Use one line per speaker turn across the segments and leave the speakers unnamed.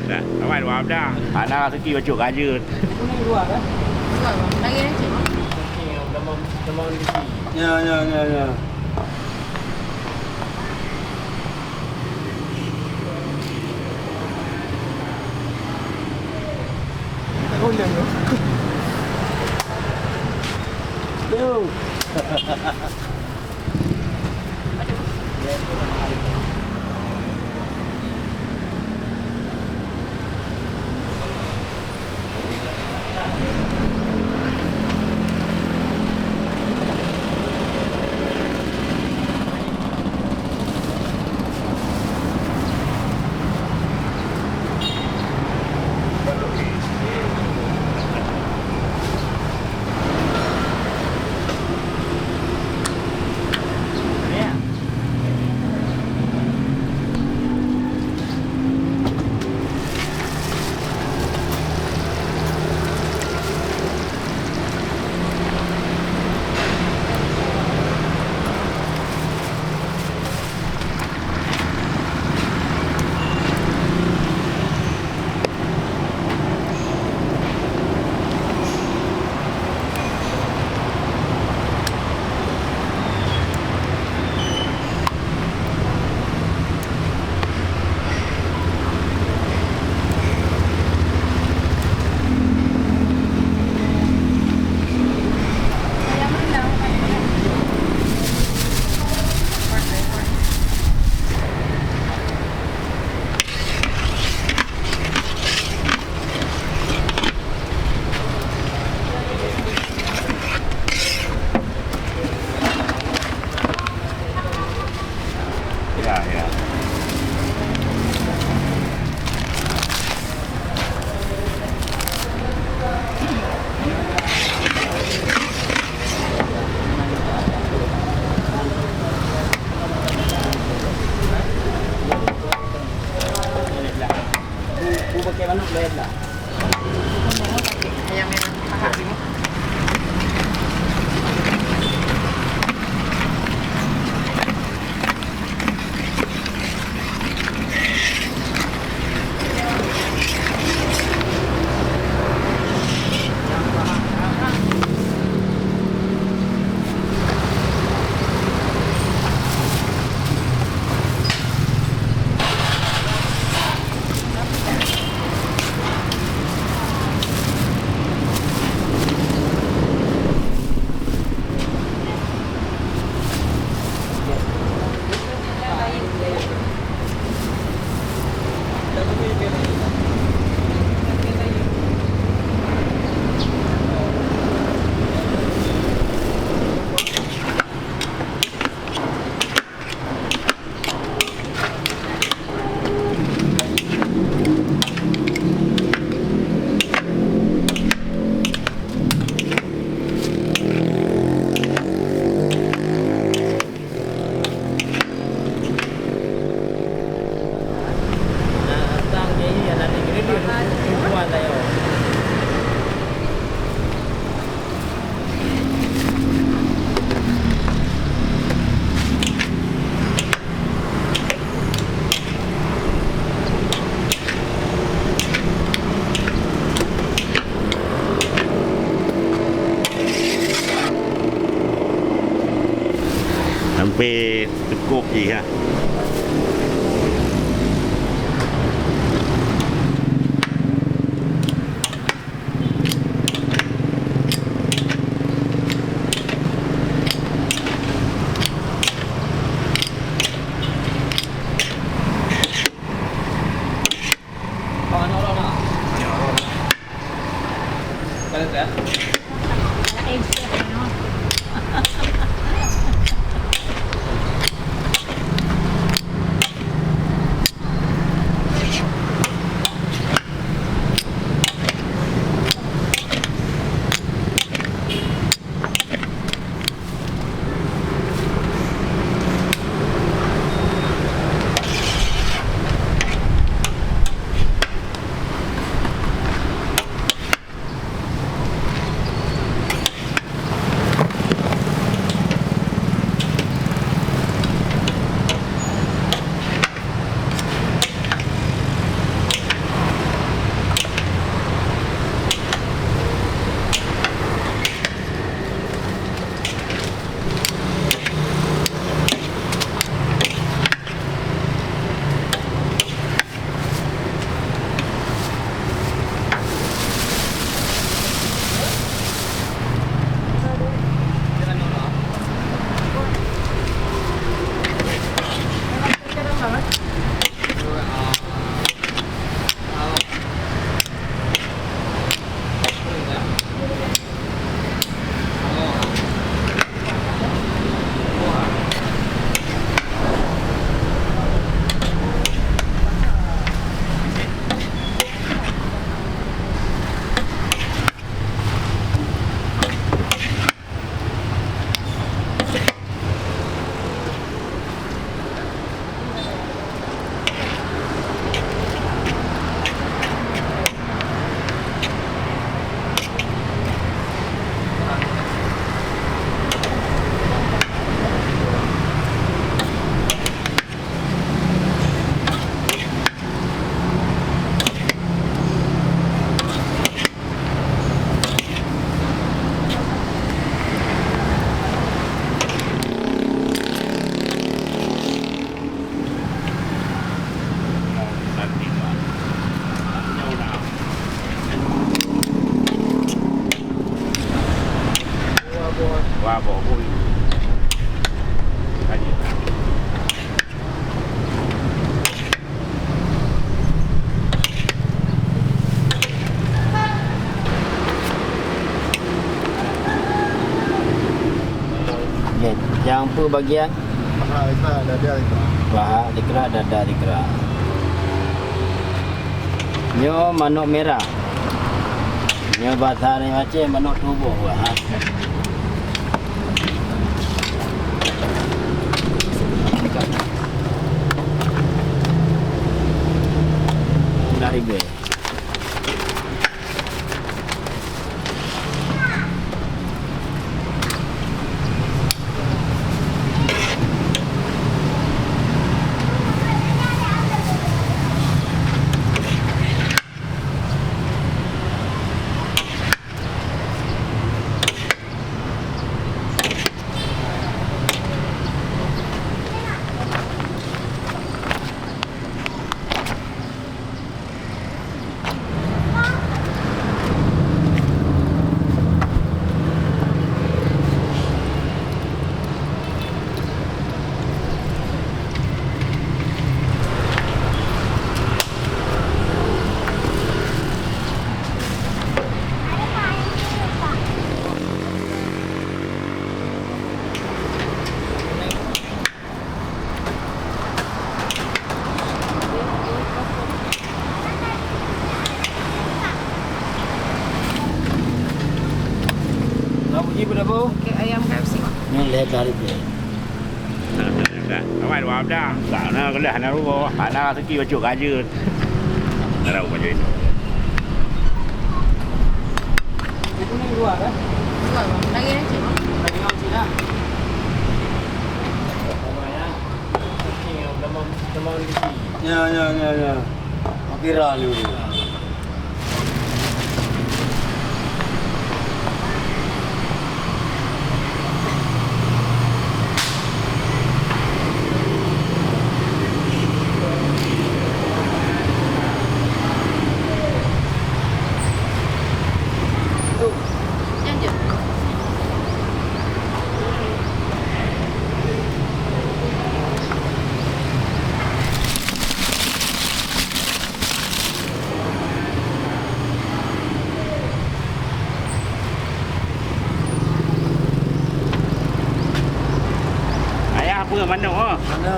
Dah, awak dua dah. Anak segi baju raja.
Ini dua kan?
Lagi ni cik.
Demam di sini.
Ya.
Tak golong tu.
Yo.
Ya.
Bu pakai mana boleh lah.
Ayam yang pahat ni.
Hampir tekuk je ha.
Kalau tak?
Yang apa bagian?
Paha ikra, dada ikra.
Paha dikra, dada dikra. Nyo manuk merah. Nyo bahasa ni macam manuk tubuh. Ha. Dari gue.
Okey, ayam KFC bang.
Ni lihat dari gue.
Kawan wap dah. Sana kelah nak rupa. Anak segi bacuk aja. Nak macam ni.
Itu ni luar kan?
Luar bang. Lagi nasi bang.
Lagi orang Cina. Okey, demam tinggi.
Ya. Kira ni.
Yang je.
Ayah apa mana?
Mana?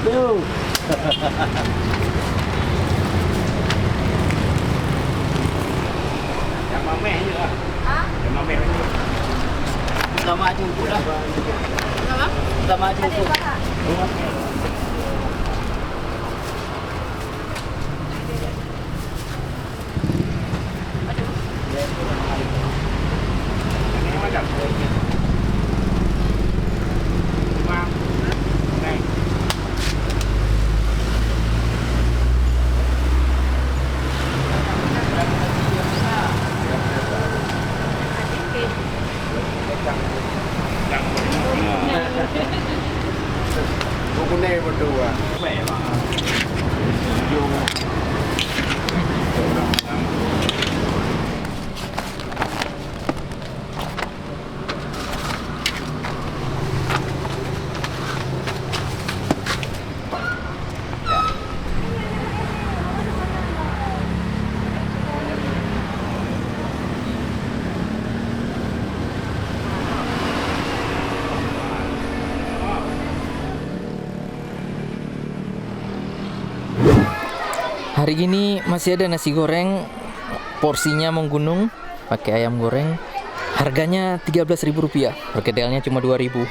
Tu.
Yang mameh je lah.
Ha?
Yang mameh je.
Sama jumpa dah.
Apa?
Sama jumpa.
Ini macam Bang. Đây.
Kukunai berdua.
Khỏe mà.
Hari gini masih ada nasi goreng, porsinya menggunung, pakai ayam goreng. Harganya Rp13.000, perkedelnya cuma Rp2.000.